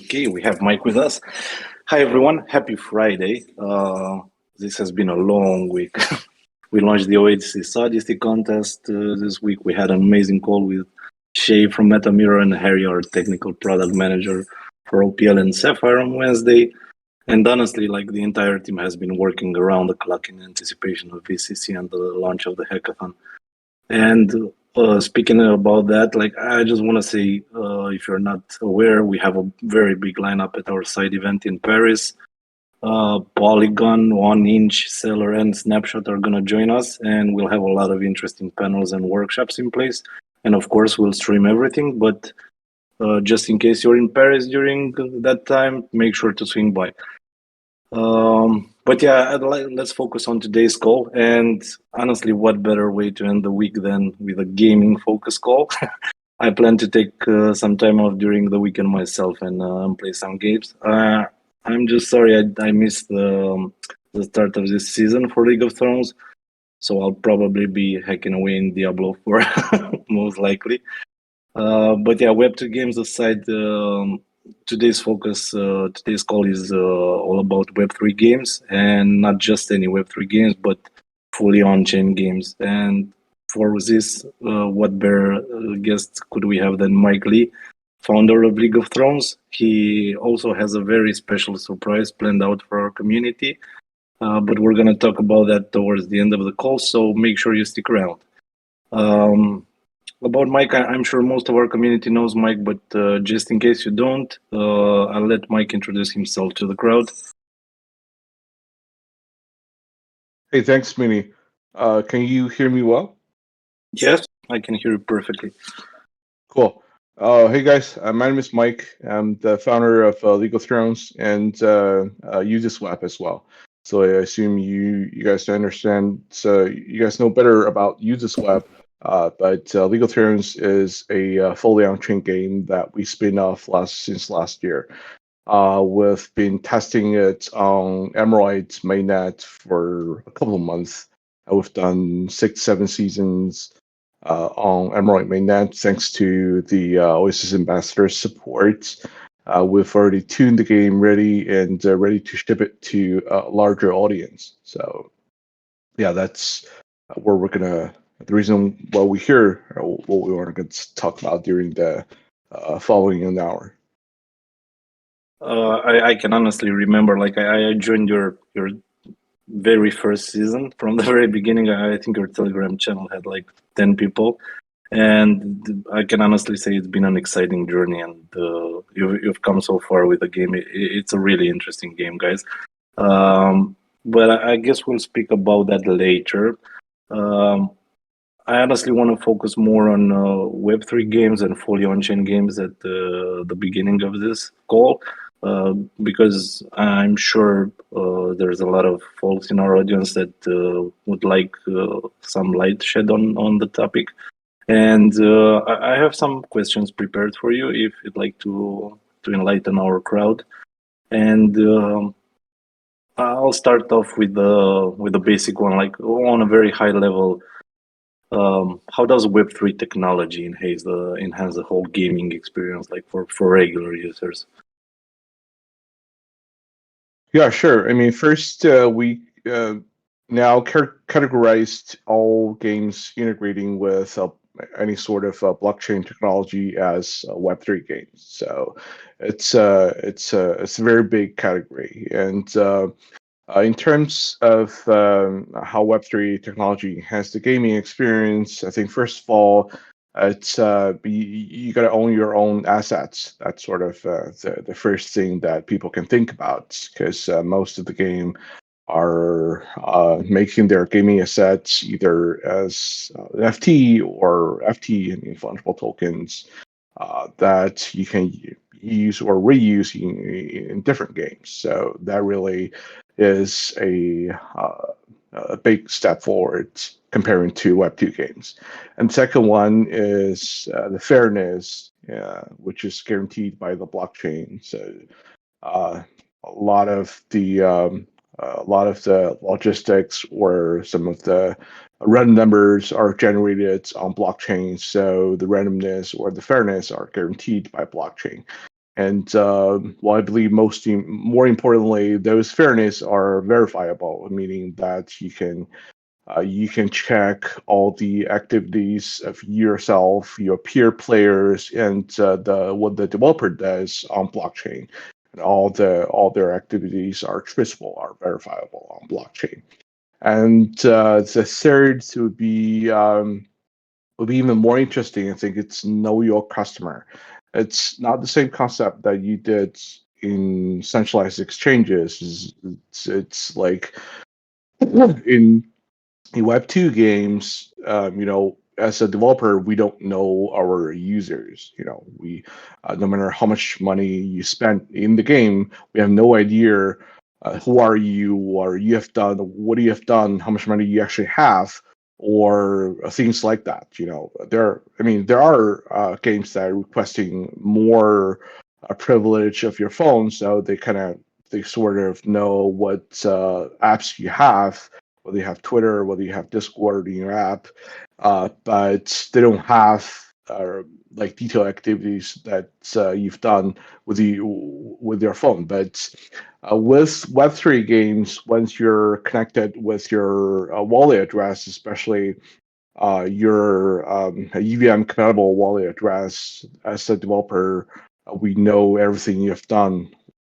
Okay, we have Mike with us. Hi, everyone. Happy Friday. This has been a long week. We launched the Oasis Odyssey contest this week. We had an amazing call with Shay from MetaMirror and Harry, our technical product manager for OPL and Sapphire on Wednesday. And honestly, like the entire team has been working around the clock in anticipation of VCC and the launch of the hackathon. And speaking about that, like I just want to say, if you're not aware, we have a very big lineup at our side event in Paris. Polygon, One Inch, Seller, and Snapshot are going to join us, and we'll have a lot of interesting panels and workshops in place. And of course, we'll stream everything. But just in case you're in Paris during that time, make sure to swing by. But yeah, let's focus on today's call. And honestly, what better way to end the week than with a gaming focus call? I plan to take some time off during the weekend myself and play some games. I'm just sorry I missed the start of this season for League of Thrones, so I'll probably be hacking away in Diablo 4, most likely. But yeah, Web2 games aside, today's call is all about Web3 games, and not just any Web3 games, but fully on-chain games. And for this, what better guest could we have than Mike Lee, founder of League of Thrones? He also has a very special surprise planned out for our community, but we're going to talk about that towards the end of the call, so make sure you stick around. About Mike, I'm sure most of our community knows Mike, but just in case you don't, I'll let Mike introduce himself to the crowd. Hey, thanks, Minnie. Can you hear me well? Yes, I can hear you perfectly. Cool. Hey, guys. My name is Mike. I'm the founder of League of Thrones and Uniswap as well. So I assume you guys understand. So you guys know better about Uniswap. But League of Thrones is a fully on-chain game that we spin off since last year. We've been testing it on Emerald's mainnet for a couple of months. We've done 6-7 seasons on Emerald mainnet thanks to the Oasis Ambassador support. We've already tuned the game ready and ready to ship it to a larger audience. So yeah, that's where we're gonna. The reason why we're here, what we want to talk about during the following an hour. I can honestly remember, like I joined your very first season from the very beginning. I think your Telegram channel had like 10 people, and I can honestly say it's been an exciting journey, and you've come so far with the game. It's a really interesting game, guys. But I guess we'll speak about that later. I honestly want to focus more on Web3 games and fully on-chain games at the beginning of this call, because I'm sure there's a lot of folks in our audience that would like some light shed on the topic. And I have some questions prepared for you if you'd like to enlighten our crowd. And I'll start off with the basic one, like on a very high level. How does Web3 technology enhance the whole gaming experience, like for regular users? Yeah, sure. I mean, first we now categorized all games integrating with any sort of blockchain technology as Web3 games. So it's a very big category. And in terms of how Web3 technology enhanced the gaming experience, I think first of all, it's you got to own your own assets. That's sort of the first thing that people can think about, because most of the game are making their gaming assets either as NFT or FT, I mean fungible tokens, that you can use or reuse in different games. So that really is a big step forward comparing to Web2 games. And second one is the fairness, which is guaranteed by the blockchain. So a lot of the logistics or some of the random numbers are generated on blockchain, so the randomness or the fairness are guaranteed by blockchain. And well, I believe more importantly, those fairness are verifiable, meaning that you can check all the activities of yourself, your peer players, and what the developer does on blockchain. And all their activities are traceable, are verifiable on blockchain. And the third would be even more interesting. I think it's know your customer. It's not the same concept that you did in centralized exchanges. It's like in Web2 games, as a developer, we don't know our users. We no matter how much money you spent in the game, we have no idea who are you, or you have done, what do you have done, how much money you actually have, or things like that. There are games that are requesting more privilege of your phone, so they sort of know what apps you have, whether you have Twitter, whether you have Discord in your app, but they don't have like detailed activities that you've done with your phone. But with Web3 games, once you're connected with your wallet address, especially your EVM compatible wallet address, as a developer, we know everything you've done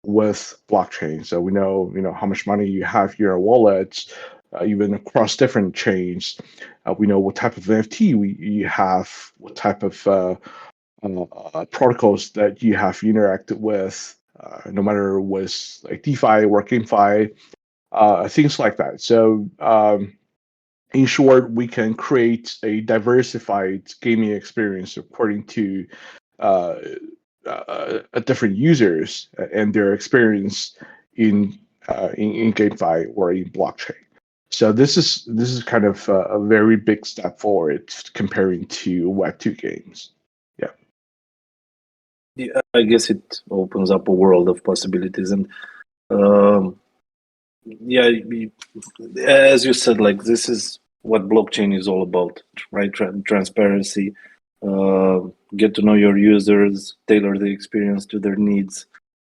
with blockchain. So we know, how much money you have in your wallet, even across different chains. We know what type of NFT you have, what type of protocols that you have interacted with, no matter was like DeFi or GameFi, things like that. So in short, we can create a diversified gaming experience according to uh, different users and their experience in GameFi or in blockchain. So this is kind of a very big step forward comparing to Web2 games. Yeah. Yeah, I guess it opens up a world of possibilities, and um, yeah, as you said, like this is what blockchain is all about, right? Transparency, uh, get to know your users, tailor the experience to their needs,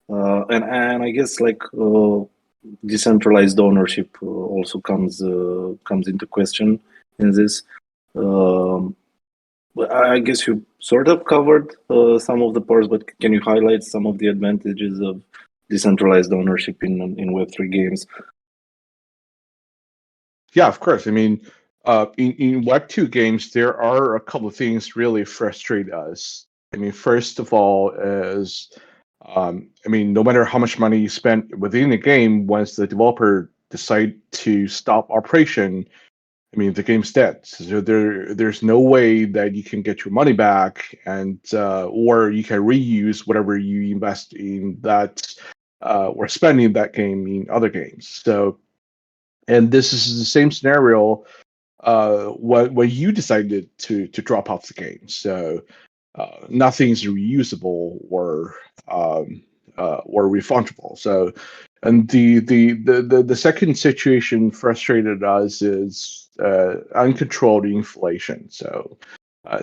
and I guess like decentralized ownership also comes into question in this. Um, Well, I guess you sort of covered some of the parts, but can you highlight some of the advantages of decentralized ownership in Web3 games? Yeah, of course. In Web2 games, there are a couple of things really frustrate us. First of all, is no matter how much money you spent within the game, once the developer decide to stop operation, the game's dead. So there's no way that you can get your money back, and or you can reuse whatever you invest in that or spend in that game in other games. So, and this is the same scenario when you decided to drop off the game. So nothing's reusable or refundable. So, and the second situation frustrated us is uncontrolled inflation. So,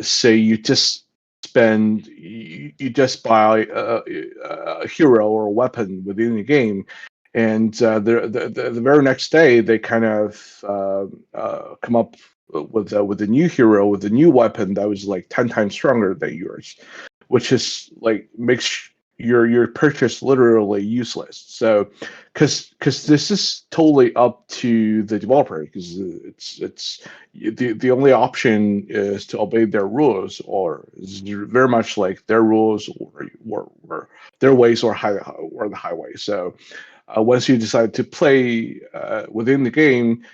say you just buy a hero or a weapon within the game, and the very next day they kind of come up with a new hero with a new weapon that was like 10 times stronger than yours, which is like makes your purchase literally useless. So because this is totally up to the developer, because it's the only option is to obey their rules, or is very much like their rules or their ways or the highway. So once you decide to play within the game,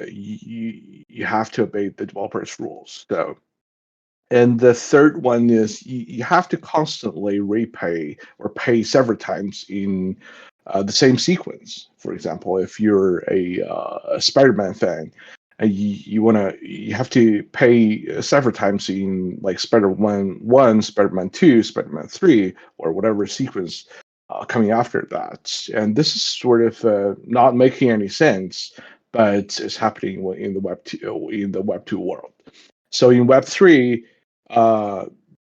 you have to obey the developer's rules. So, and the third one is you have to constantly repay or pay several times in the same sequence. For example, if you're a Spider-Man fan, and you have to pay several times in like Spider-Man 1, Spider-Man 2, Spider-Man 3, or whatever sequence coming after that. And this is sort of not making any sense, but it's happening in the Web2 world. So in Web3, uh,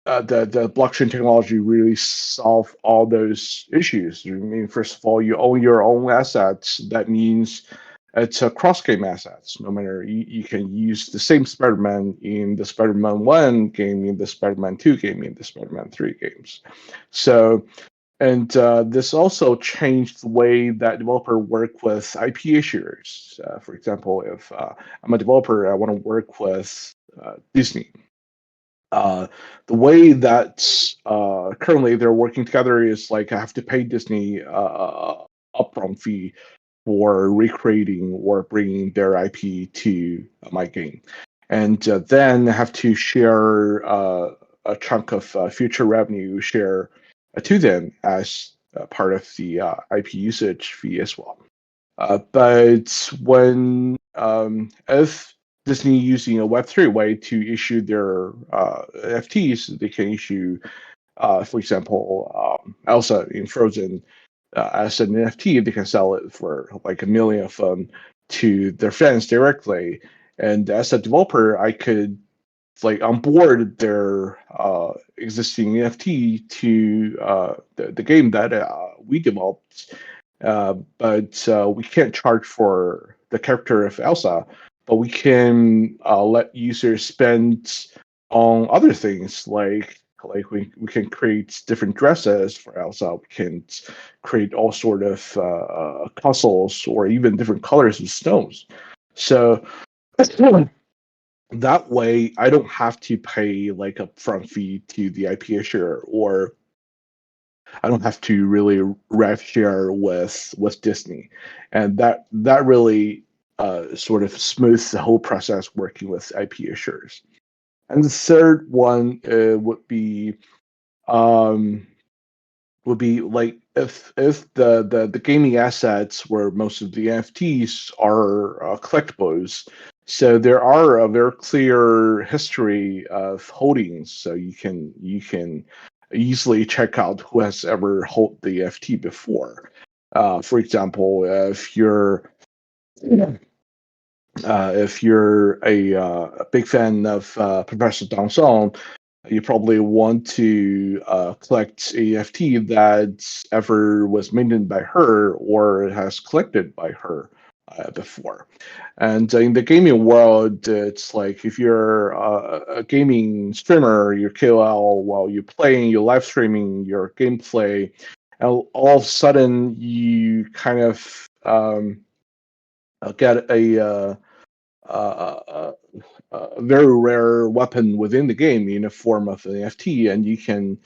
the blockchain technology really solve all those issues. I mean, first of all, you own your own assets. That means it's a cross-game assets. No matter you can use the same Spider-Man in the Spider-Man 1 game, in the Spider-Man 2 game, in the Spider-Man 3 games. So, and this also changed the way that developer work with IP issuers. For example, if I'm a developer, I want to work with Disney. The way that currently they're working together is like I have to pay Disney upfront fee for recreating or bringing their IP to my game, and then have to share a chunk of future revenue share to them as part of the IP usage fee as well. But when if Disney using a Web3 way to issue their NFTs, they can issue, for example, Elsa in Frozen as an NFT. They can sell it for like 1 million of them to their fans directly. And as a developer, I could like onboard their existing NFT to the game that we developed, but we can't charge for the character of Elsa, but we can let users spend on other things we can create different dresses for Elsa. We can create all sort of castles or even different colors of stones. So that way I don't have to pay like a front fee to the IP issuer, or I don't have to really rev share with Disney, and that really sort of smooths the whole process working with IP issuers. And the third one um, would be like if the gaming assets where most of the NFTs are collectibles, so there are a very clear history of holdings, so you can easily check out who has ever held the NFT before. For example, if you're a big fan of Professor Dong Song, you probably want to collect a NFT that ever was minted by her or has collected by her before. And in the gaming world, it's like if you're a gaming streamer, you're KOL while you're playing, you're live streaming your gameplay, and all of a sudden you kind of get a very rare weapon within the game in the form of an NFT, and you can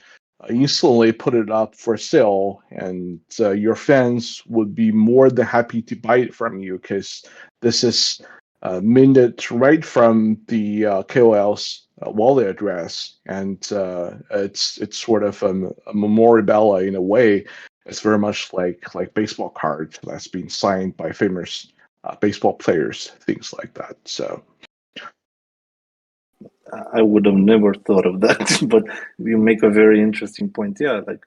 instantly put it up for sale, and your fans would be more than happy to buy it from you because this is minted right from the KOL's wallet address, and it's sort of a memorabilia in a way. It's very much like baseball cards that's been signed by famous baseball players, things like that. So I would have never thought of that, but you make a very interesting point. Yeah, like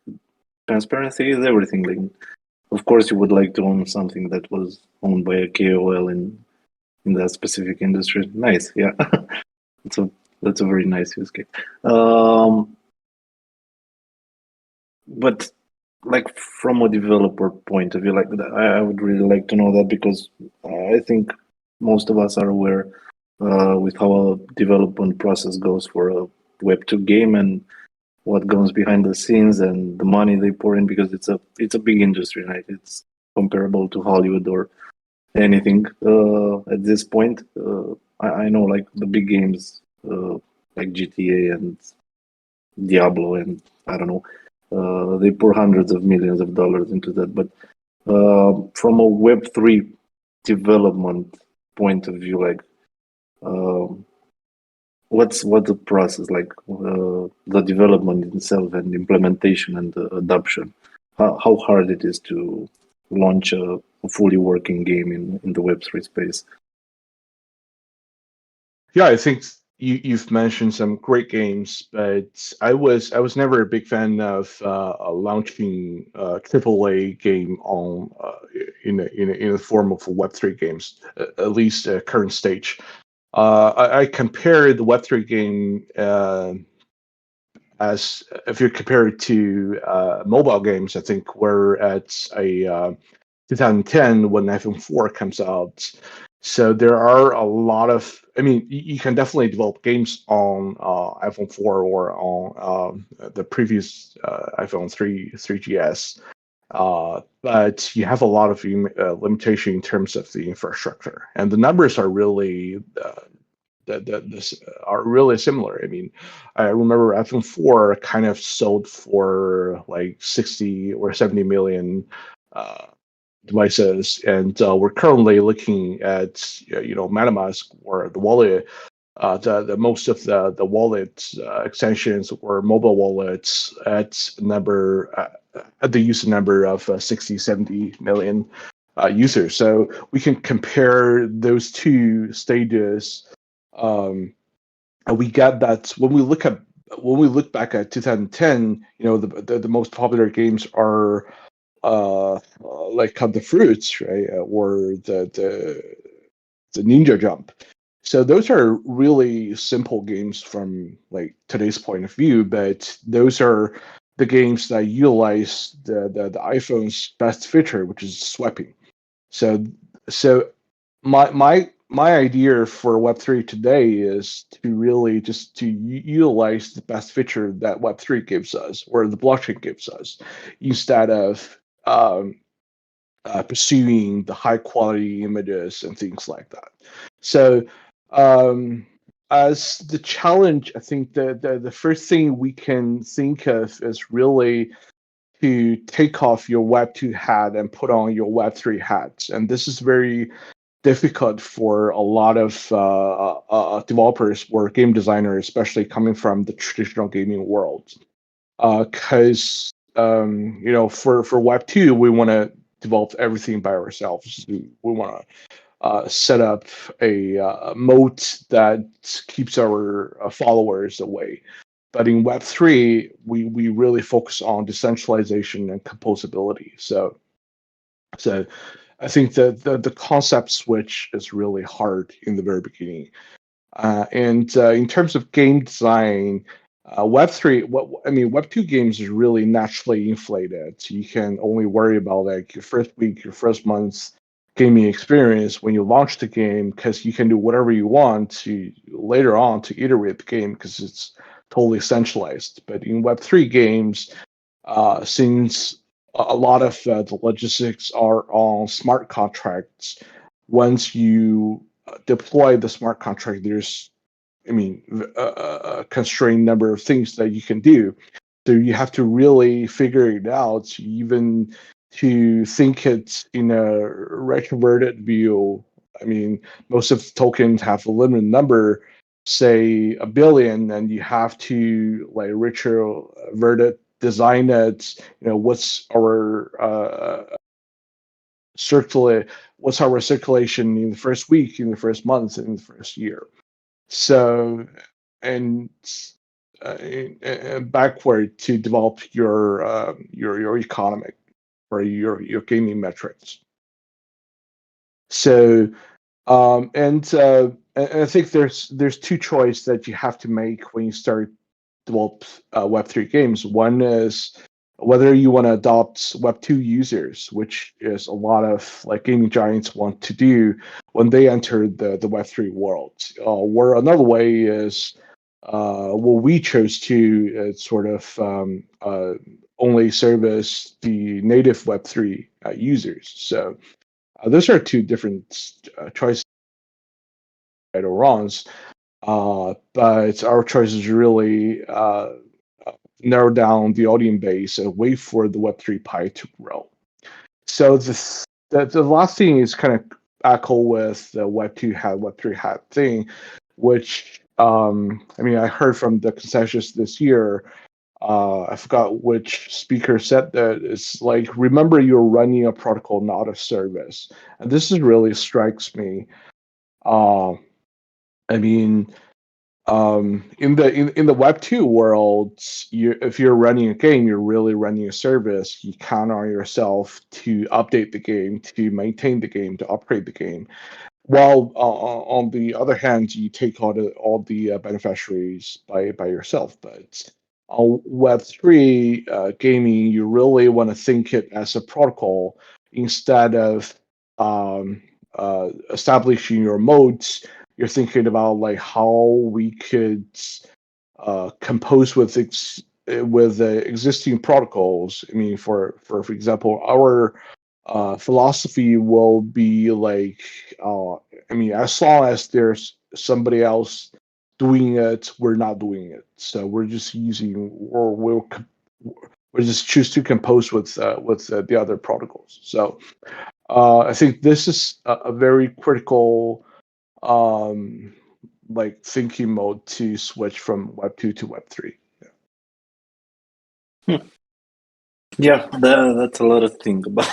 transparency is everything. Like, of course, you would like to own something that was owned by a KOL in that specific industry. Nice, yeah. that's a that's a very nice use case. But like from a developer point of view, like I would really like to know that, because I think most of us are aware with how a development process goes for a Web2 game and what goes behind the scenes and the money they pour in, because it's a big industry, right? It's comparable to Hollywood or anything at this point. I know like the big games like GTA and Diablo and I don't know, they pour hundreds of millions of dollars into that. But from a Web3 development point of view, like what's the process like, the development itself and implementation and the adoption? How hard it is to launch a fully working game in the Web3 space? yeah, I think you've mentioned some great games, but I was never a big fan of launching a AAA game on in the form of Web3 games, at least current stage. I compared the Web3 game as if you compare it to mobile games, I think we're at a 2010 when iPhone 4 comes out. So there are a lot of, I mean, you can definitely develop games on iPhone 4 or on the previous iPhone 3GS. But you have a lot of limitation in terms of the infrastructure, and the numbers are really this are really similar. I mean, I remember iPhone 4 kind of sold for like 60 or 70 million devices, and we're currently looking at MetaMask or the wallet. The most of the wallet extensions or mobile wallets at the user number of 60, 70 million users. So we can compare those two stages. And we got that when we look back at 2010, the most popular games are like Cut the Fruits, right, or the Ninja Jump. So those are really simple games from like today's point of view, but those are the games that utilize the iPhone's best feature, which is swiping. So so my idea for Web3 today is to really just to utilize the best feature that Web3 gives us or the blockchain gives us, instead of pursuing the high quality images and things like that. So as the challenge, I think the first thing we can think of is really to take off your Web2 hat and put on your Web3 hat. And this is very difficult for a lot of developers or game designers, especially coming from the traditional gaming world. Because for Web2, we want to develop everything by ourselves. We want to set up a moat that keeps our followers away. But in Web3, we really focus on decentralization and composability. So I think that the concept switch is really hard in the very beginning. And in terms of game design, Web3, Web2 games is really naturally inflated. So you can only worry about like your first week, your first month gaming experience when you launch the game, because you can do whatever you want to later on to iterate the game because it's totally centralized. But in Web3 games, since a lot of the logistics are on smart contracts, once you deploy the smart contract, there's a constrained number of things that you can do. So you have to really figure it out, even to think it in a retroverted view. I mean, most of the tokens have a limited number, say a billion, and you have to like retrovert design it. What's our what's our circulation in the first week, in the first month, in the first year. So, and backward to develop your economic or your gaming metrics. So, and I think there's two choices that you have to make when you start develop Web3 games. One is whether you want to adopt Web2 users, which is a lot of like gaming giants want to do when they enter the Web3 world. Or another way is what we chose to sort of only service the native Web3 users. So those are two different choices, right or wrongs. But our choice is really narrow down the audience base and wait for the Web3 pie to grow. So the last thing is kind of echo with the Web2 hat, Web3 hat thing, which I heard from the consensus this year. I forgot which speaker said that. It's like, remember, you're running a protocol, not a service, and this is really strikes me. In the Web2 world, if you're running a game, you're really running a service. You count on yourself to update the game, to maintain the game, to operate the game. While on the other hand, you take all the beneficiaries by yourself. But On Web3 gaming, you really want to think it as a protocol instead of establishing your modes. You're thinking about like how we could compose with existing protocols. I mean, for example, our philosophy will be like, I mean, as long as there's somebody else doing it, we're not doing it. So we're just using, or we'll just choose to compose with the other protocols. So I think this is a very critical like thinking mode to switch from Web 2 to Web 3. Yeah, that's a lot to think about.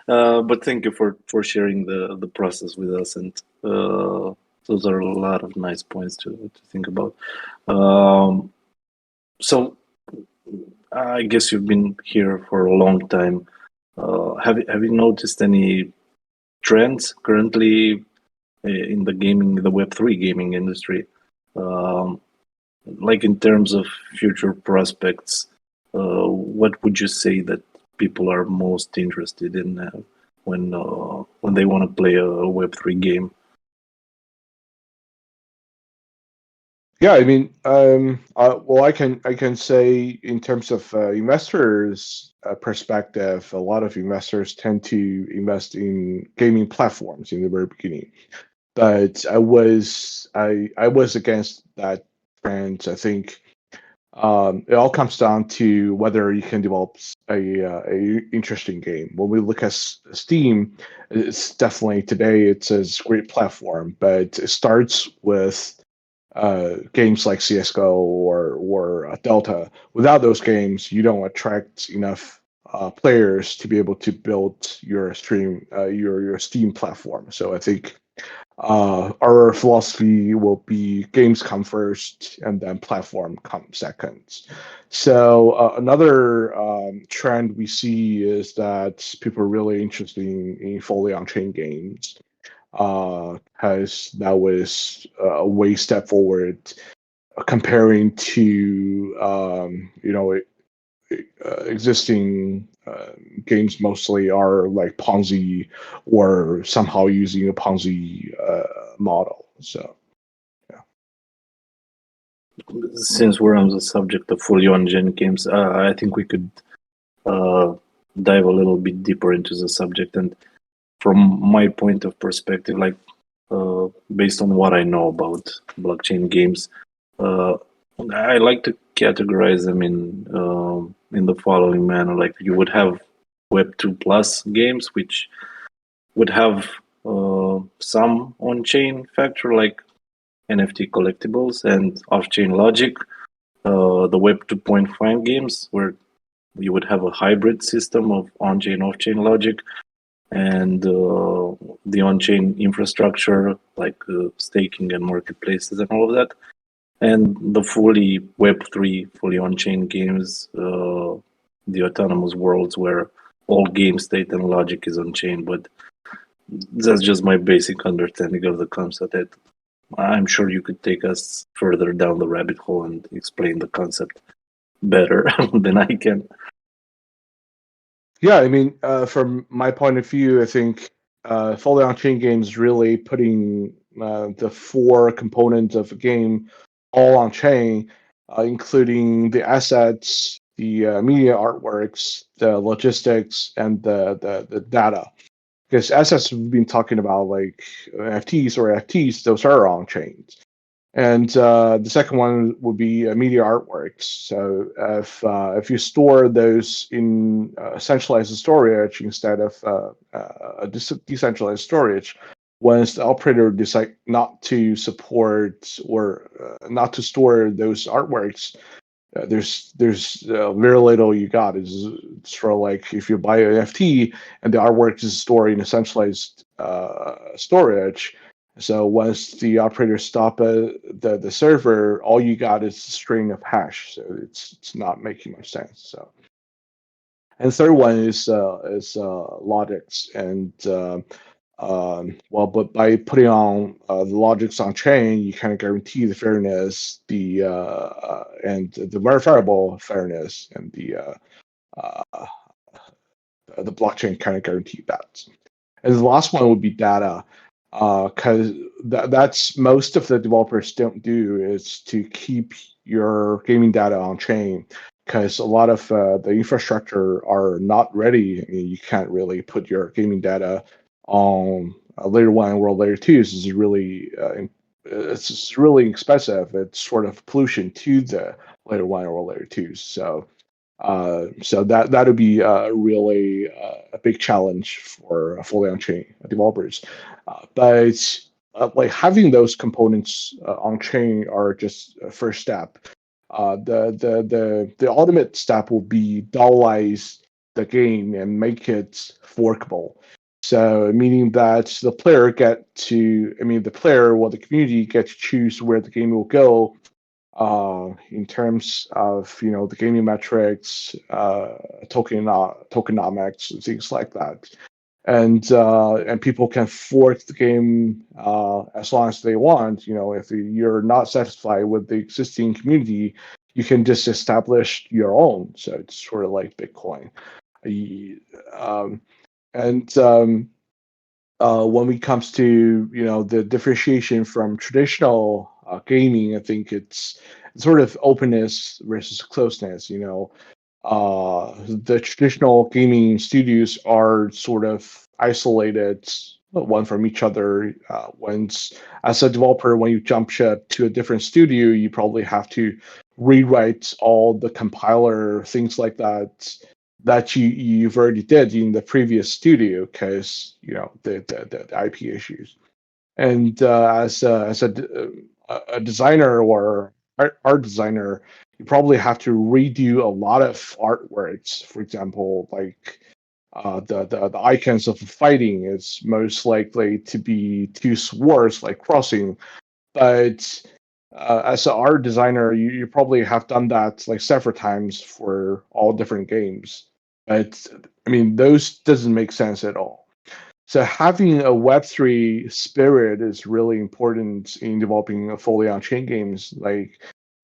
But thank you for sharing the process with us, and those are a lot of nice points to think about. Um, so I guess you've been here for a long time. Have you noticed any trends currently in the gaming, the Web3 gaming industry? Um, like in terms of future prospects, what would you say that people are most interested in when they want to play a Web3 game? Yeah, I mean, well, I can say in terms of investors' perspective, a lot of investors tend to invest in gaming platforms in the very beginning. But I was against that trend. I think it all comes down to whether you can develop a interesting game. When we look at Steam, it's definitely today it's a great platform, but it starts with games like CS:GO or Delta. Without those games, you don't attract enough players to be able to build your your Steam platform. So I think our philosophy will be games come first and then platform come second. So another trend we see is that people are really interested in fully on-chain games because that was a way step forward comparing to existing games mostly are like Ponzi or somehow using a Ponzi model. So yeah. Since we're on the subject of fully on-gen games, I think we could uh, dive a little bit deeper into the subject. And from my point of perspective, like based on what I know about blockchain games, uh, I like to categorize them in the following manner. Like you would have Web 2 plus games, which would have some on-chain factor like NFT collectibles and off-chain logic. The Web 2.5 games, where you would have a hybrid system of on-chain, off-chain logic, and the on-chain infrastructure like staking and marketplaces and all of that, and the fully Web3, fully on-chain games, the autonomous worlds where all game state and logic is on-chain. But that's just my basic understanding of the concept. That I'm sure you could take us further down the rabbit hole and explain the concept better than I can. Yeah, I mean, from my point of view, I think fully on-chain games really putting the four components of a game all on chain, including the assets, the media artworks, the logistics, and the data. Because assets we've been talking about, like NFTs, those are on chains. And the second one would be media artworks. So if you store those in centralized storage instead of decentralized storage, once the operator decide not to support or not to store those artworks, there's very little you got. It's sort of like if you buy an NFT and the artwork is stored in a centralized storage. So once the operator stop the server, all you got is a string of hash. So it's not making much sense. So and third one is logics, and But by putting on the logics on chain, you kind of guarantee the fairness, and the verifiable fairness, and uh, the blockchain kind of guarantee that. And the last one would be data, because that's most of the developers don't do is to keep your gaming data on chain, because a lot of the infrastructure are not ready. I mean, you can't really put your gaming data on layer one or layer two. This is really it's really expensive. It's sort of pollution to the layer one or layer two. So that would be really a big challenge for fully on-chain developers. But like having those components on-chain are just a first step. The ultimate step will be dollarize the game and make it forkable. So meaning that the player or the community get to choose where the game will go in terms of the gaming metrics, tokenomics, things like that, and people can fork the game as long as they want. If you're not satisfied with the existing community, you can just establish your own. So it's sort of like Bitcoin. Um, and When it comes to the differentiation from traditional gaming, I think it's sort of openness versus closeness. The traditional gaming studios are sort of isolated one from each other. As a developer, when you jump ship to a different studio, you probably have to rewrite all the compiler things like that you've already did in the previous studio, because the IP issues. And as a designer or art designer, you probably have to redo a lot of artworks. For example, like the icons of fighting is most likely to be two swords like crossing, but as an art designer, you probably have done that like several times for all different games. But I mean, those doesn't make sense at all. So having a Web3 spirit is really important in developing fully on-chain games. Like,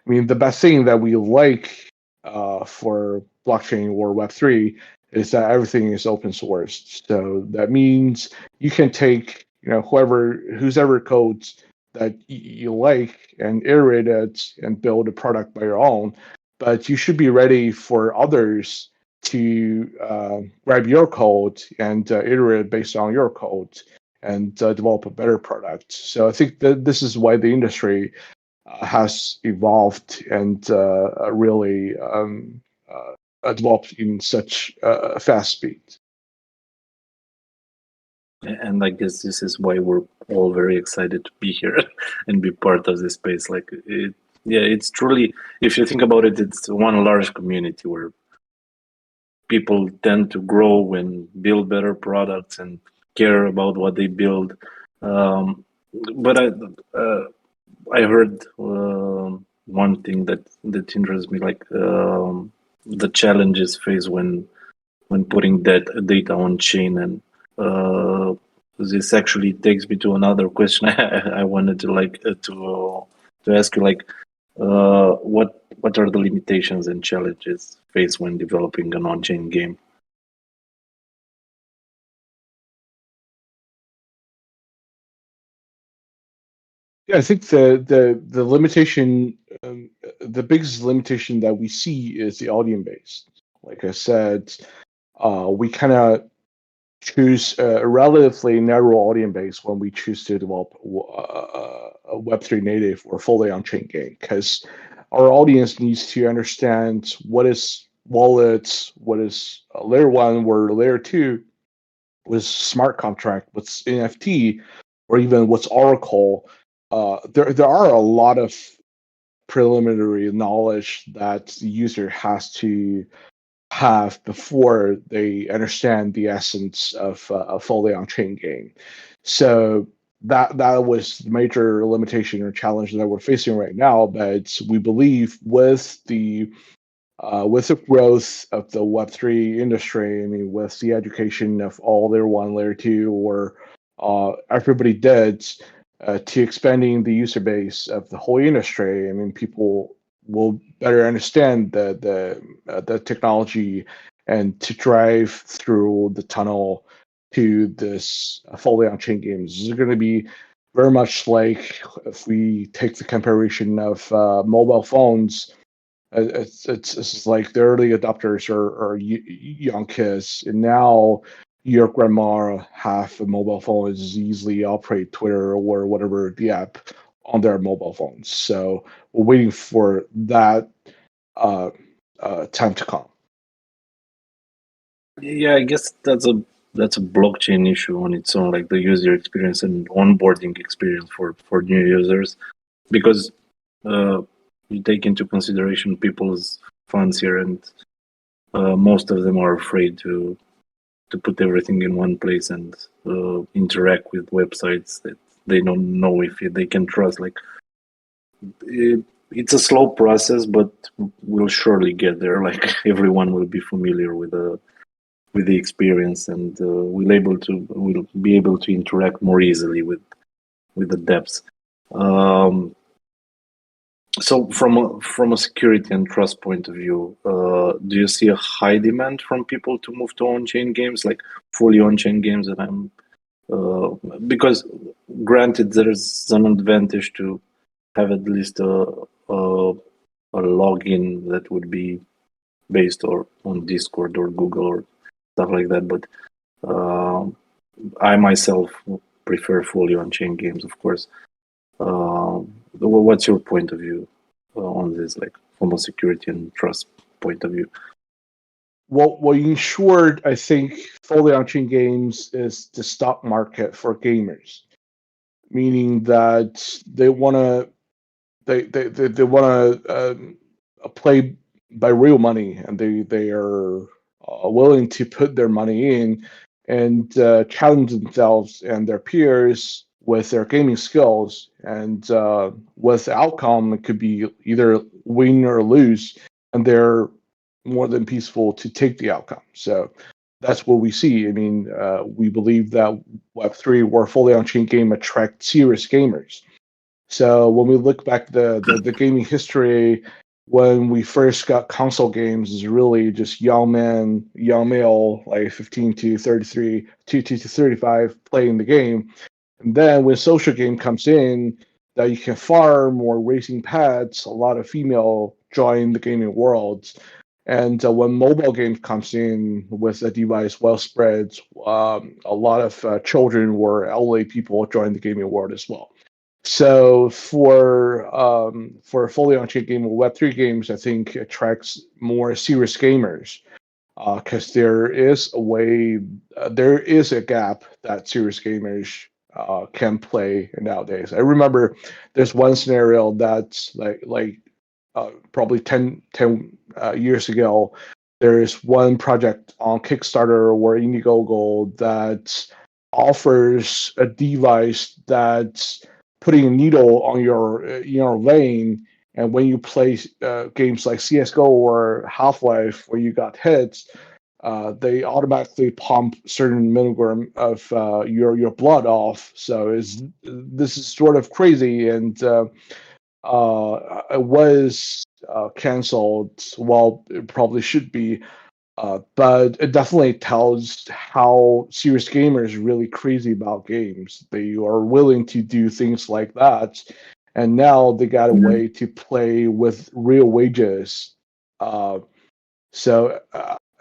I mean, the best thing that we like for blockchain or Web3 is that everything is open source. So that means you can take, whose ever codes that you like and iterate it and build a product by your own. But you should be ready for others to grab your code and iterate based on your code and develop a better product. So I think that this is why the industry has evolved and really developed in such fast speed. And I guess this is why we're all very excited to be here and be part of this space. It's truly, if you think about it, it's one large community where people tend to grow and build better products and care about what they build. But I heard one thing that interests me, like the challenges faced when putting that data on chain, and this actually takes me to another question. I wanted to ask you, what are the limitations and challenges faced when developing an on-chain game? Yeah, I think the limitation, the biggest limitation that we see is the audience base. Like I said, we kind of choose a relatively narrow audience base when we choose to develop a Web3 native or fully on-chain game, because our audience needs to understand what is wallets, what is layer one or layer two, what's smart contract, what's NFT, or even what's Oracle. There are a lot of preliminary knowledge that the user has to have before they understand the essence of a fully on-chain game. So that was the major limitation or challenge that we're facing right now. But we believe with the growth of the Web3 industry, I mean, with the education of all layer one, layer two, or everybody did to expanding the user base of the whole industry. I mean, people will better understand the technology and to drive through the tunnel to this fully on-chain games. This is going to be very much like if we take the comparison of mobile phones. It's like the early adopters are young kids, and now your grandma have a mobile phone is easily operate Twitter or whatever the app on their mobile phones. So we're waiting for that uh, time to come. Yeah, I guess that's a blockchain issue on its own, like the user experience and onboarding experience for new users, because you take into consideration people's funds here, and most of them are afraid to put everything in one place and interact with websites that they don't know if they can trust. Like it's a slow process, but we'll surely get there. Like everyone will be familiar with the experience, and we'll be able to interact more easily with the depths. So from a security and trust point of view, do you see a high demand from people to move to on-chain games, like fully on-chain games? And because granted, there's an advantage to have at least a login that would be based or on Discord or Google or stuff like that. But I myself prefer fully on-chain games, of course. What's your point of view on this, like from a security and trust point of view? Well, in short, I think fully on-chain games is the stock market for gamers, meaning that they want to they want to play by real money, and they are willing to put their money in and challenge themselves and their peers with their gaming skills. And with the outcome, it could be either win or lose, and they're more than peaceful to take the outcome. So that's what we see. I mean, we believe that Web3 or fully on-chain game attract serious gamers. So when we look back the gaming history, when we first got console games, is really just young men, young male, like 15 to 33, to 35, playing the game. And then when social game comes in, that you can farm or racing pads, a lot of female join the gaming world. And when mobile game comes in with a device well spread, a lot of children or elderly people join the gaming world as well. So for a fully on-chain game or Web3 games, I think attracts more serious gamers because there is a way, there is a gap that serious gamers can play nowadays. I remember there's one scenario that's like probably 10 years ago. There is one project on Kickstarter or Indiegogo that offers a device that's putting a needle on your vein, and when you play games like CS:GO or Half-Life where you got hits, they automatically pump certain milligram of your blood off. So this is sort of crazy, and it was canceled. Well, it probably should be. But it definitely tells how serious gamers are really crazy about games. They are willing to do things like that, and now they got a way to play with real wages. I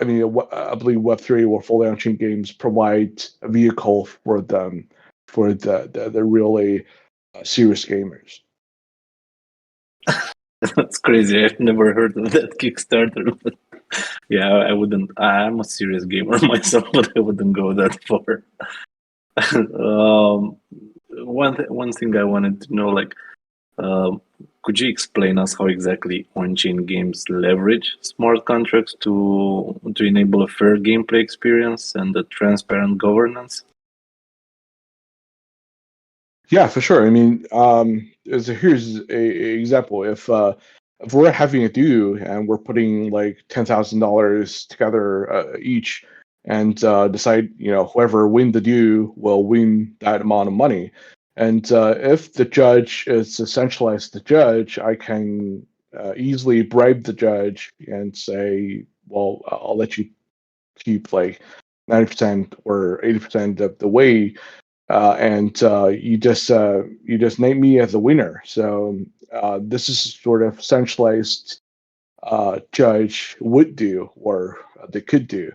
mean, I believe Web3 or fully on-chain games provide a vehicle for them, for the really serious gamers. That's crazy. I've never heard of that Kickstarter, but yeah, I wouldn't. I'm a serious gamer myself, but I wouldn't go that far. um, one thing I wanted to know, like, um, could you explain us how exactly on-chain games leverage smart contracts to enable a fair gameplay experience and a transparent governance? Yeah, for sure. I mean, here's a example. If we're having a duo and we're putting like $10,000 together each, and decide, whoever win the deal will win that amount of money. And if the judge is a centralized judge, I can easily bribe the judge and say, well, I'll let you keep like 90% or 80% of the way, and you just name me as the winner. So this is sort of centralized judge would do, or they could do.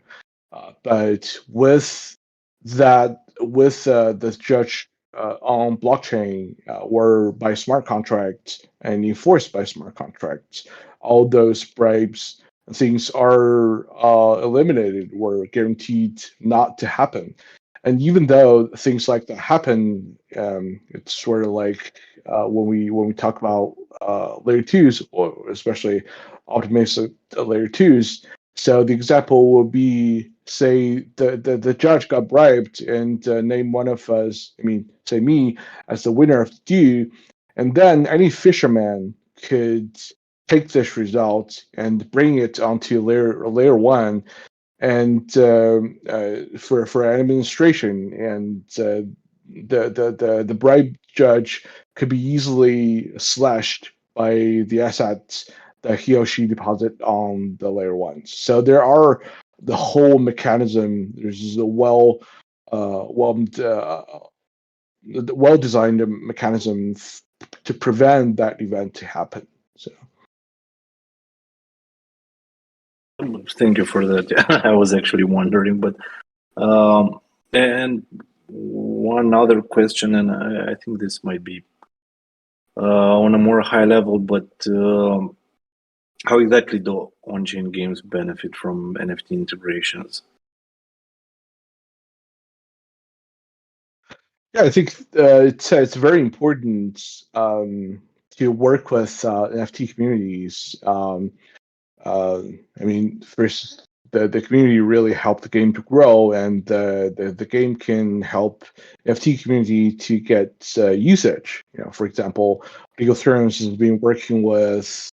But with this judge on blockchain, or by smart contracts and enforced by smart contracts, all those bribes and things are eliminated or guaranteed not to happen. And even though things like that happen, it's sort of like when we talk about layer twos, or especially optimized layer twos. So the example would be, say the judge got bribed and named one of us, I mean, say me, as the winner of the due, and then any fisherman could take this result and bring it onto layer one, and for administration, and the bribe judge could be easily slashed by the assets that he or she deposit on the layer ones. So there are the whole mechanism. There's a well designed mechanism to prevent that event to happen. So. Thank you for that. I was actually wondering, but and one other question, and I think this might be on a more high level, but how exactly do on-chain games benefit from NFT integrations? Yeah, I think it's very important to work with NFT communities. I mean, first, the community really helped the game to grow, and the game can help NFT community to get usage. For example, League of Thrones has been working with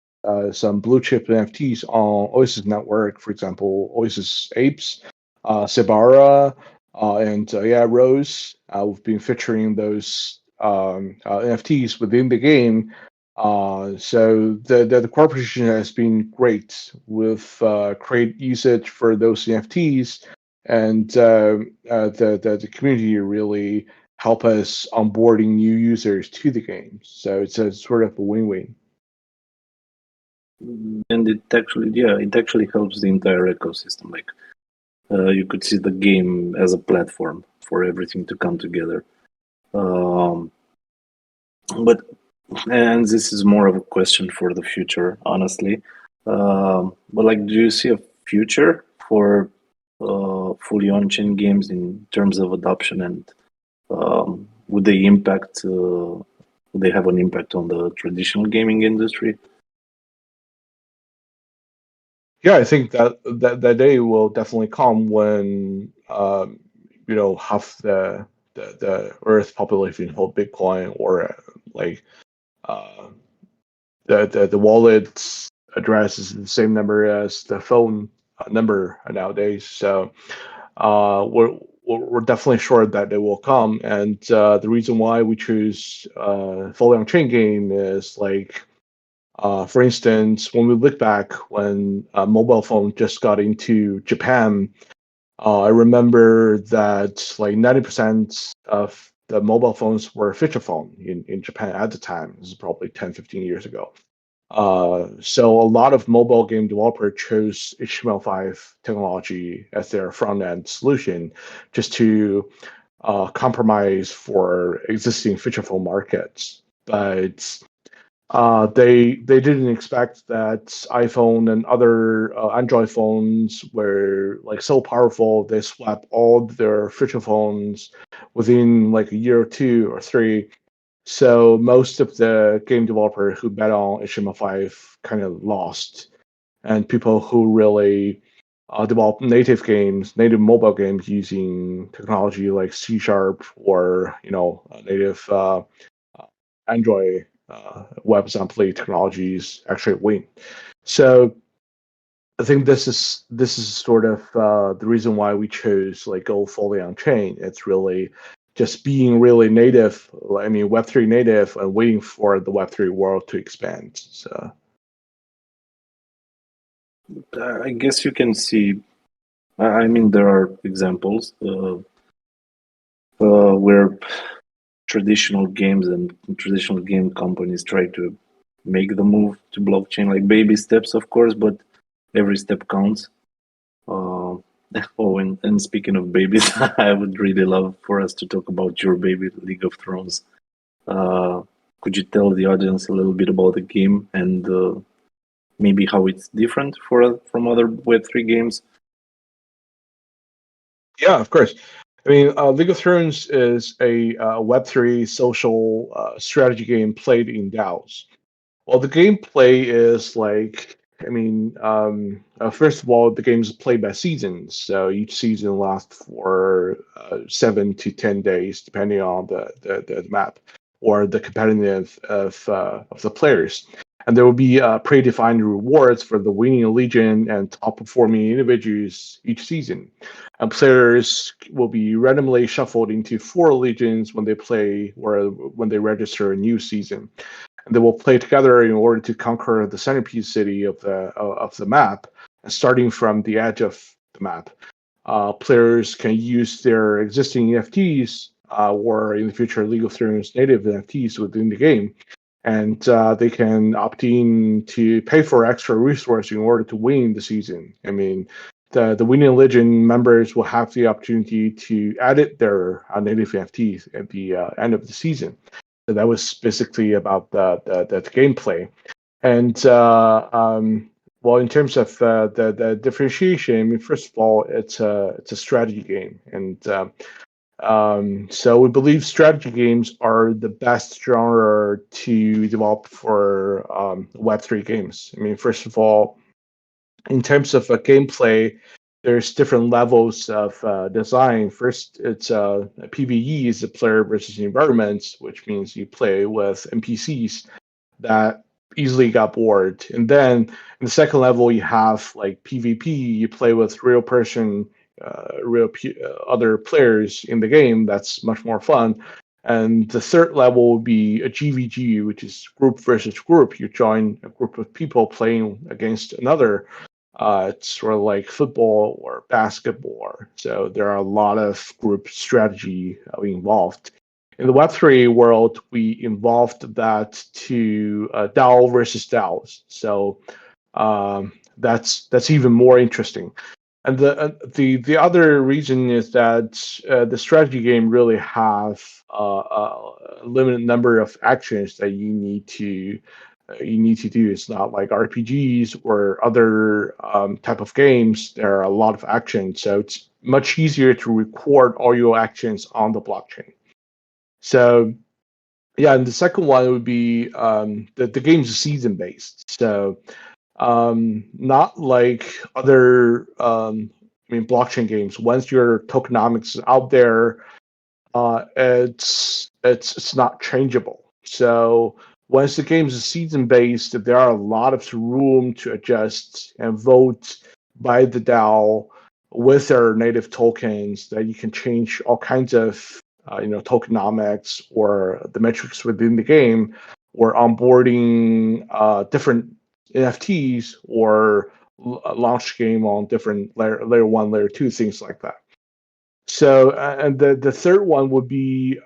some blue chip NFTs on Oasis Network. For example, Oasis Apes, Sebara, and Rose. We've been featuring those NFTs within the game. So the corporation has been great with create usage for those NFTs, and the community really help us onboarding new users to the game. So it's a sort of a win-win. And it actually helps the entire ecosystem. Like you could see the game as a platform for everything to come together. Um, but and this is more of a question for the future, honestly. But like, do you see a future for fully on-chain games in terms of adoption, and would they impact? Would they have an impact on the traditional gaming industry? Yeah, I think that day will definitely come when half the Earth population hold Bitcoin, or like uh, the wallet's address is the same number as the phone number nowadays. So we're definitely sure that it will come. And the reason why we choose fully on chain game is like, for instance, when we look back when mobile phone just got into Japan, I remember that like 90% of the mobile phones were feature phone in Japan at the time. This is probably 10, 15 years ago. So a lot of mobile game developer chose HTML5 technology as their front end solution, just to compromise for existing feature phone markets. But they didn't expect that iPhone and other Android phones were like so powerful. They swapped all their feature phones within like a year or two or three. So most of the game developer who bet on HTML5 kind of lost, and people who really develop native games, native mobile games using technology like C# or native Android WebAssembly technologies actually win. So I think this is sort of the reason why we chose like go fully on chain. It's really just being really native. I mean, Web3 native and waiting for the Web3 world to expand. So I guess you can see. I mean, there are examples where traditional games and traditional game companies try to make the move to blockchain, like baby steps, of course, but every step counts. Uh, oh, and speaking of babies, I would really love for us to talk about your baby, League of Thrones. Uh, could you tell the audience a little bit about the game and maybe how it's different from other Web3 games? yeah, of course. I mean, League of Thrones is a Web3 social strategy game played in DAOs. Well, the gameplay is like, I mean, first of all, the game is played by seasons. So each season lasts for 7 to 10 days, depending on the map or the competitive of the players. And there will be predefined rewards for the winning legion and top performing individuals each season. And players will be randomly shuffled into 4 legions when they play or when they register a new season, and they will play together in order to conquer the centerpiece city of the map, starting from the edge of the map. Players can use their existing NFTs or in the future League of Thrones native NFTs within the game, and they can opt in to pay for extra resource in order to win the season. I mean, the winning legion members will have the opportunity to edit their native NFTs at the end of the season. So that was basically about the gameplay. And well, in terms of the differentiation, I mean, first of all, it's a strategy game, and so we believe strategy games are the best genre to develop for Web3 games. I mean, first of all, in terms of gameplay, there's different levels of design. First, it's PVE is a player versus environments, which means you play with NPCs that easily got bored. And then in the second level, you have like PvP. You play with real person, other players in the game. That's much more fun. And the third level will be a GVG, which is group versus group. You join a group of people playing against another. It's sort of like football or basketball. So there are a lot of group strategy involved. In the Web3 world, we involved that to DAO versus DAOs. So that's even more interesting. And the other reason is that the strategy game really have a limited number of actions that you need to do. It's not like RPGs or other type of games. There are a lot of actions, so it's much easier to record all your actions on the blockchain. So yeah, and the second one would be the game's season based. So not like other I mean blockchain games. Once your tokenomics is out there, it's not changeable. So once the game is season based, there are a lot of room to adjust and vote by the DAO with their native tokens that you can change all kinds of tokenomics or the metrics within the game, or onboarding different NFTs or launch game on different layer 1, layer 2, things like that. So, and the third one would be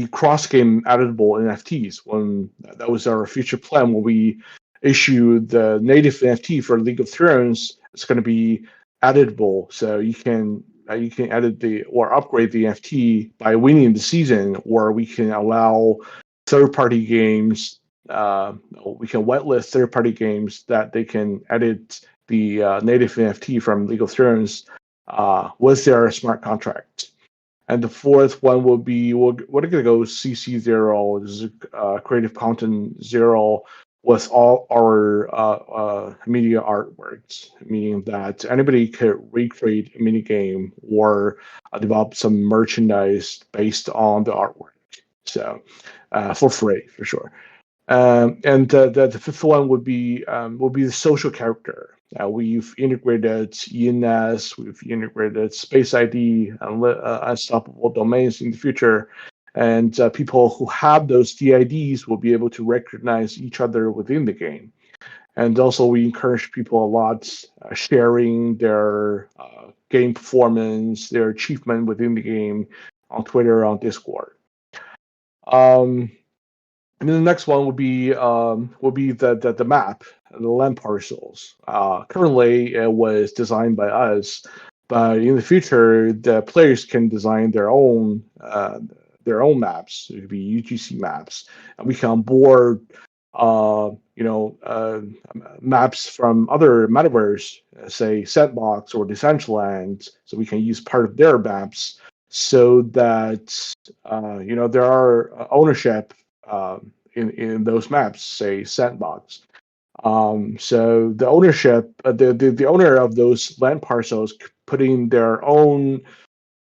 cross game editable NFTs. When that was our future plan, when we issue the native NFT for League of Thrones, it's going to be editable, so you can edit the or upgrade the NFT by winning the season, or we can allow third party games. We can whitelist third party games that they can edit the native NFT from League of Thrones with their smart contract. And the fourth one will be we're going to go CC0, this is Creative Content Zero, with all our media artworks, meaning that anybody can recreate a mini game or develop some merchandise based on the artwork. So for free, for sure. And the fifth one would be the social character. We've integrated ENS, we've integrated Space ID, and unstoppable domains in the future. And people who have those DIDs will be able to recognize each other within the game. And also, we encourage people a lot sharing their game performance, their achievement within the game on Twitter, on Discord. And then the next one would be the map, the land parcels. Currently, it was designed by us, but in the future, the players can design their own maps. It could be UGC maps, and we can onboard maps from other metaverse, say Sandbox or Decentraland, so we can use part of their maps, so that there are ownership in those maps, say Sandbox. So the ownership, the owner of those land parcels putting their own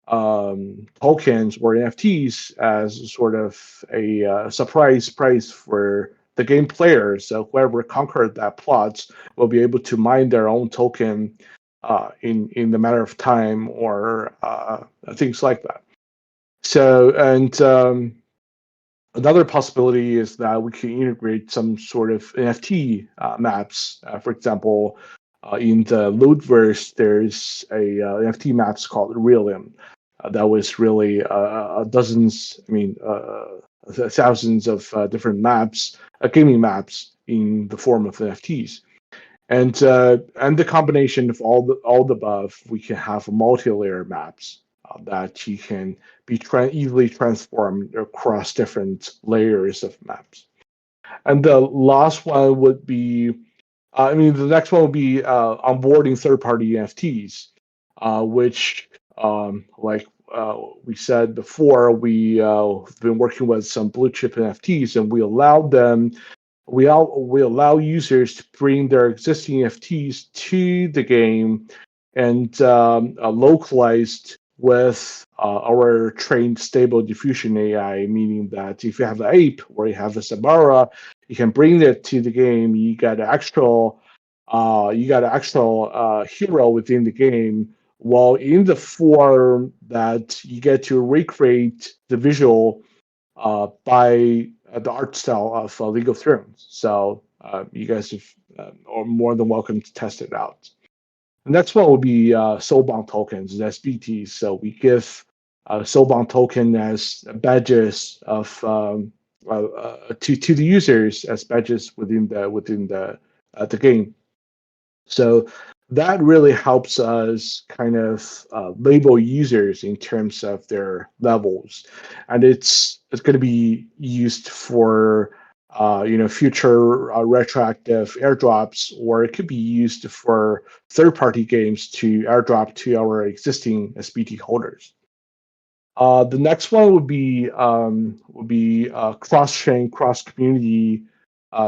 tokens or NFTs as sort of a surprise price for the game players. So whoever conquered that plot will be able to mine their own token in the matter of time, or things like that. So, and another possibility is that we can integrate some sort of NFT maps. For example, in the Lootverse, there's a NFT maps called Realium that was really dozens, thousands of different maps, gaming maps in the form of NFTs. And the combination of all the above, we can have multi-layer maps that you can be easily transformed across different layers of maps. And the last one would be, the next one would be onboarding third-party NFTs, which, like we said before, we've been working with some blue chip NFTs, and we allow users to bring their existing NFTs to the game and localized with our trained stable diffusion AI, meaning that if you have an ape or you have a Samara, you can bring it to the game. You got an actual hero within the game, while in the form that you get to recreate the visual by the art style of League of Thrones. So you guys are more than welcome to test it out. The next one would be soulbound tokens, SBTs. So we give soulbound token as badges of to the users as badges within the game. So that really helps us kind of label users in terms of their levels, and it's going to be used for future retroactive airdrops, or it could be used for third-party games to airdrop to our existing SBT holders. The next one would be cross-chain, cross-community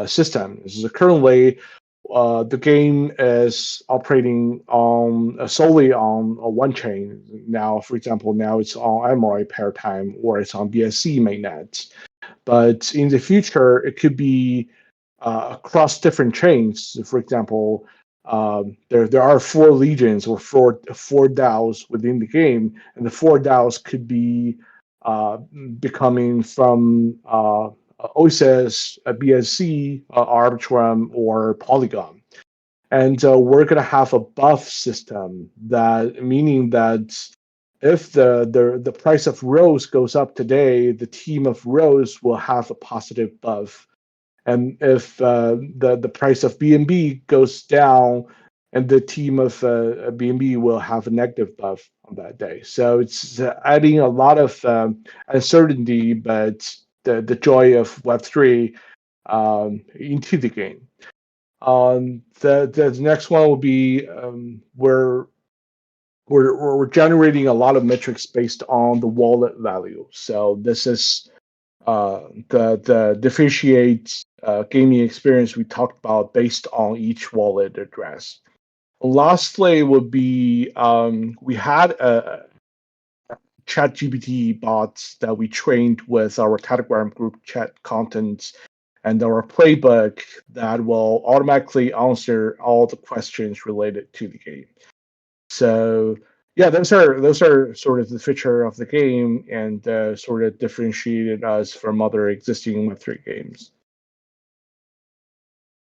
system. This is currently the game is operating on solely on one chain. Now, for example, it's on Emerald Paratime, or it's on BSC mainnet. But in the future, it could be across different chains. For example, there are 4 legions or four DAOs within the game, and the 4 DAOs could be becoming from OSS, BSC, Arbitrum, or Polygon. And we're going to have a buff system, that meaning that if the price of Rose goes up today, the team of Rose will have a positive buff. And if the price of BNB goes down, and the team of BNB will have a negative buff on that day. So it's adding a lot of uncertainty, but the joy of Web3 into the game. The next one will be we're generating a lot of metrics based on the wallet value. So this is the differentiate gaming experience we talked about based on each wallet address. Lastly would be we had a ChatGPT bots that we trained with our Telegram group chat content, and our playbook that will automatically answer all the questions related to the game. So yeah, those are sort of the feature of the game, and sort of differentiated us from other existing Web3 games.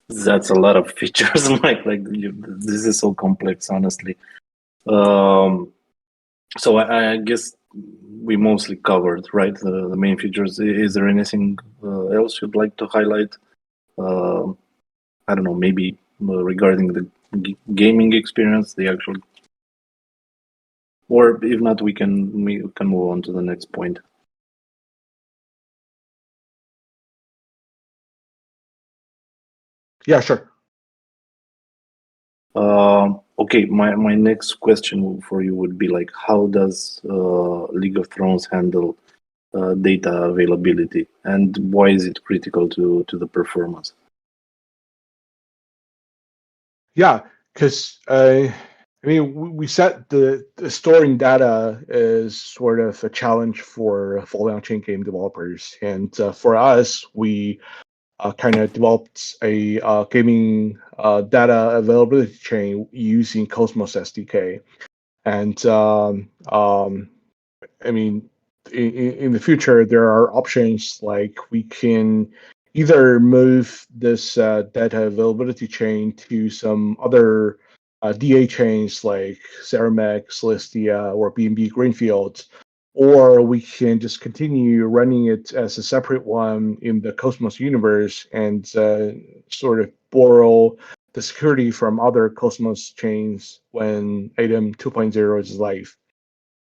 That's a lot of features, Mike. This is so complex, honestly. Um, so I guess we mostly covered, right? The main features. Is there anything else you'd like to highlight? I don't know, maybe regarding the gaming experience, the actual, or if not, we can move on to the next point. Yeah, sure. Okay, my next question for you would be like, how does League of Thrones handle data availability, and why is it critical to the performance? Yeah, because I mean, we set the storing data is sort of a challenge for fully on-chain game developers, and for us, we kind of developed a gaming data availability chain using Cosmos SDK. And I mean, in the future, there are options like we can either move this data availability chain to some other DA chains like Ceremex, Celestia, or BNB Greenfield, or we can just continue running it as a separate one in the Cosmos universe and sort of borrow the security from other Cosmos chains when Atom 2.0 is live.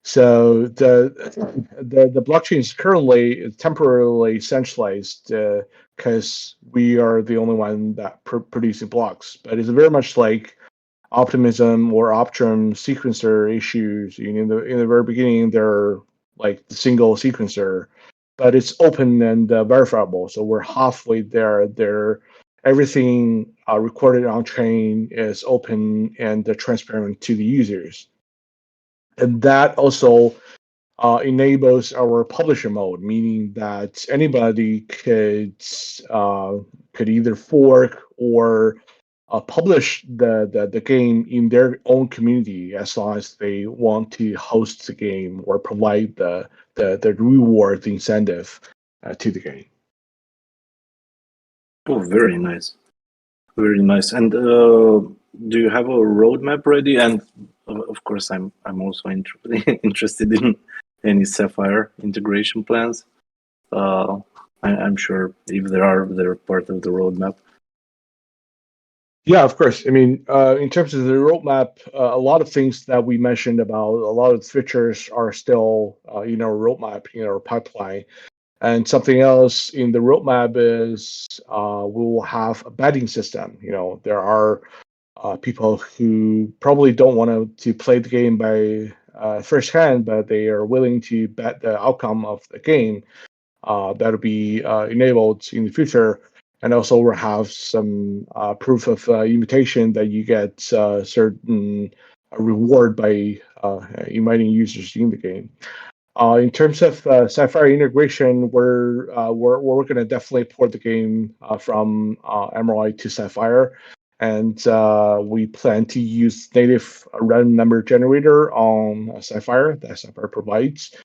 So the blockchain is currently temporarily centralized because we are the only one that producing blocks. But it's very much like Optimism or Optrum sequencer issues. In the very beginning, they're like the single sequencer, but it's open and verifiable. So we're halfway there. Everything recorded on chain is open and transparent to the users, and that also enables our publisher mode, meaning that anybody could either fork or publish the game in their own community as long as they want to host the game or provide the reward incentive to the game. Oh, very nice. Very nice. And do you have a roadmap ready? And of course, I'm also interested in any Sapphire integration plans. I'm sure if they're part of the roadmap. Yeah, of course. I mean, in terms of the roadmap, a lot of things that we mentioned about a lot of the features are still in our roadmap, in our pipeline. And something else in the roadmap is we will have a betting system. There are people who probably don't want to play the game by first hand, but they are willing to bet the outcome of the game. That'll be enabled in the future. And also we'll have some proof of invitation that you get certain reward by inviting users in the game. In terms of SciFi integration, we're going to definitely port the game from Emerald to Sapphire, and we plan to use native random number generator on Sapphire that Sapphire provides,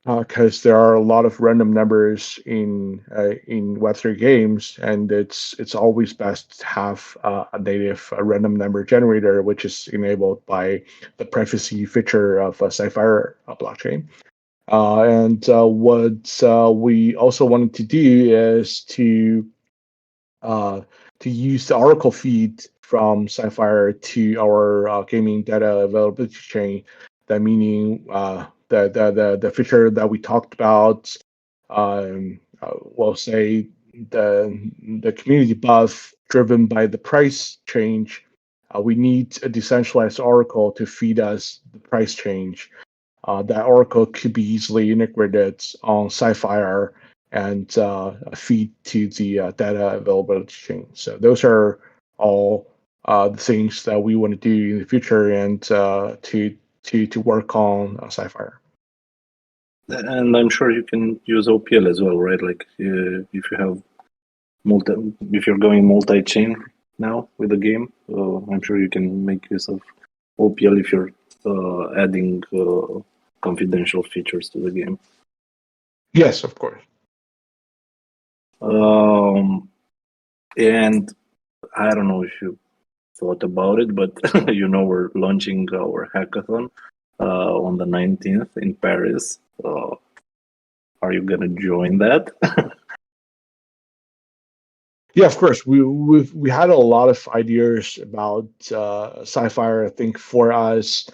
because there are a lot of random numbers in Web3 games, and it's always best to have a native random number generator, which is enabled by the privacy feature of a Sapphire blockchain. And what we also wanted to do is to use the Oracle feed from Sapphire to our gaming data availability chain. That meaning the feature that we talked about, we'll say the community buff driven by the price change. We need a decentralized Oracle to feed us the price change. That Oracle could be easily integrated on Sapphire and feed to the data availability chain. So those are all the things that we want to do in the future, and to work on Sapphire. And I'm sure you can use OPL as well, right? Like if you have if you're going multi-chain now with the game, I'm sure you can make use of OPL if you're adding confidential features to the game. Yes, of course. And I don't know if you thought about it, but we're launching our hackathon on the 19th in Paris. Are you gonna join that? Yeah, of course. We had a lot of ideas about SciFi. I think for us,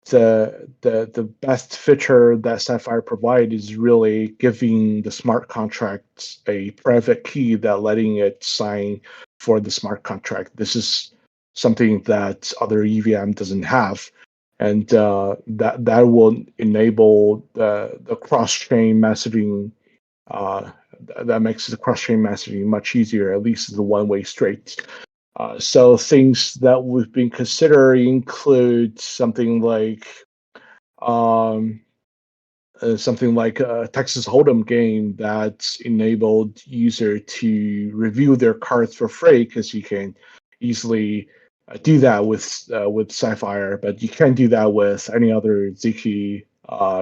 the best feature that SciFi provide is really giving the smart contracts a private key that letting it sign for the smart contract. This is something that other EVM doesn't have, and that will enable the cross chain messaging. That makes the cross-chain messaging much easier, at least the one-way street. So things that we've been considering include um, something like a Texas Hold'em game that's enabled user to review their cards for free, because you can easily do that with SciFi, but you can't do that with any other Zk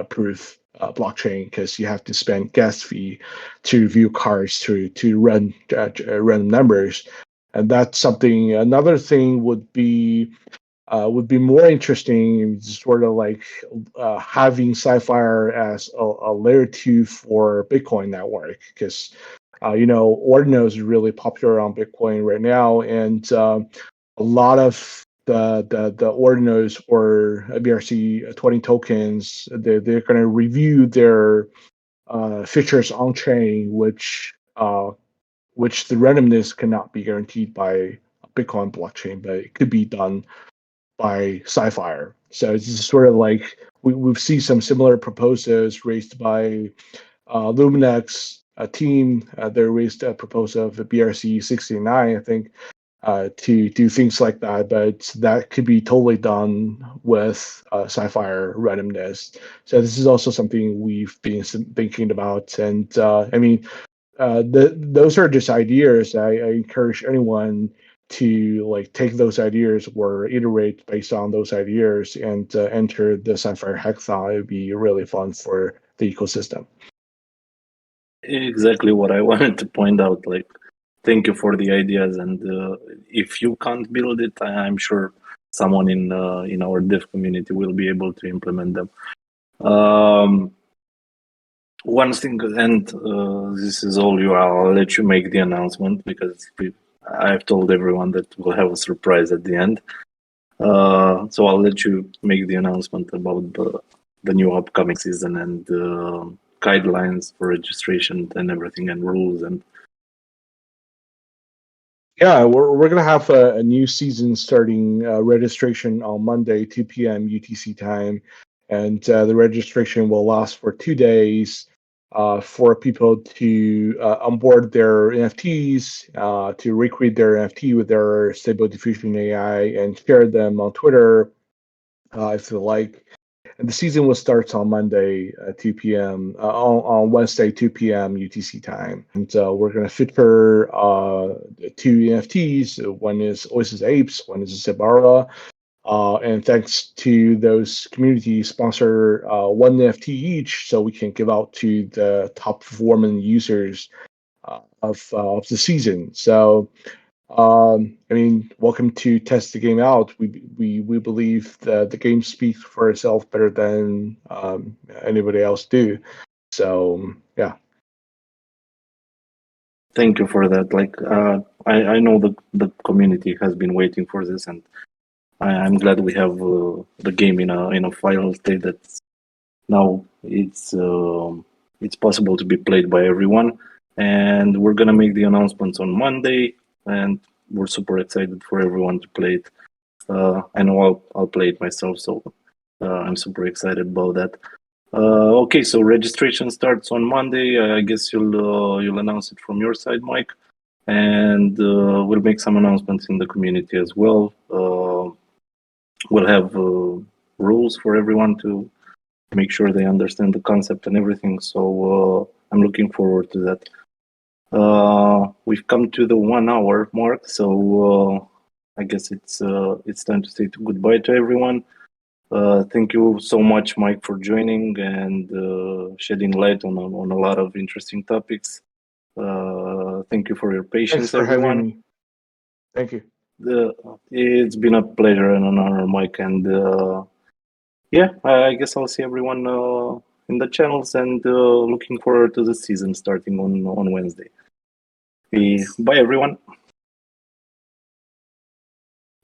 proof blockchain, because you have to spend gas fee to view cards to run random numbers, and that's something. Another thing would be more interesting, sort of like having SciFi as a layer 2 for Bitcoin network, because Ordinals is really popular on Bitcoin right now, and a lot of the Ordinals or BRC20 tokens, they're going to review their features on chain, which the randomness cannot be guaranteed by Bitcoin blockchain, but it could be done by SciFi. So it's just sort of like we've seen some similar proposals raised by Luminex, a team. They raised a proposal of the BRC 69, I think, to do things like that. But that could be totally done with SciFi randomness. So this is also something we've been thinking about. And those are just ideas. I encourage anyone to like take those ideas or iterate based on those ideas and enter the SciFi hackathon. It would be really fun for the ecosystem. Exactly what I wanted to point out. Like, thank you for the ideas, and if you can't build it, I'm sure someone in our dev community will be able to implement them. One thing, and this is all you. I'll let you make the announcement, because I've told everyone that we'll have a surprise at the end. So I'll let you make the announcement about the new upcoming season and guidelines for registration and everything, and rules. And yeah, we're gonna have a new season starting registration on Monday, 2 p.m. UTC time, and the registration will last for 2 days. For people to onboard their NFTs, to recreate their NFT with their Stable Diffusion AI and share them on Twitter if they like. And the season will start on Monday, 2 p.m. On Wednesday, 2 p.m. UTC time. And we're going to feature two NFTs. One is Oasis Apes, one is Sebara. And thanks to those community sponsor one NFT each, so we can give out to the top performing users of the season. So, welcome to test the game out. We believe that the game speaks for itself better than anybody else do. So, yeah. thank you for that. Like, I know the community has been waiting for this, and I'm glad we have the game in a final state that now it's possible to be played by everyone. And we're gonna make the announcements on Monday, and we're super excited for everyone to play it. I know I'll play it myself, so I'm super excited about that. Okay, so registration starts on Monday. I guess you'll announce it from your side, Mike, and we'll make some announcements in the community as well. We'll have rules for everyone to make sure they understand the concept and everything. So I'm looking forward to that. We've come to the 1 hour mark, so I guess it's time to say goodbye to everyone. Thank you so much, Mike, for joining and shedding light on a lot of interesting topics. Thank you for your Thanks patience, for having everyone. me. Thank you. It's been a pleasure and an honor, Mike. And yeah, I guess I'll see everyone in the channels, and looking forward to the season starting on Wednesday. Bye, everyone.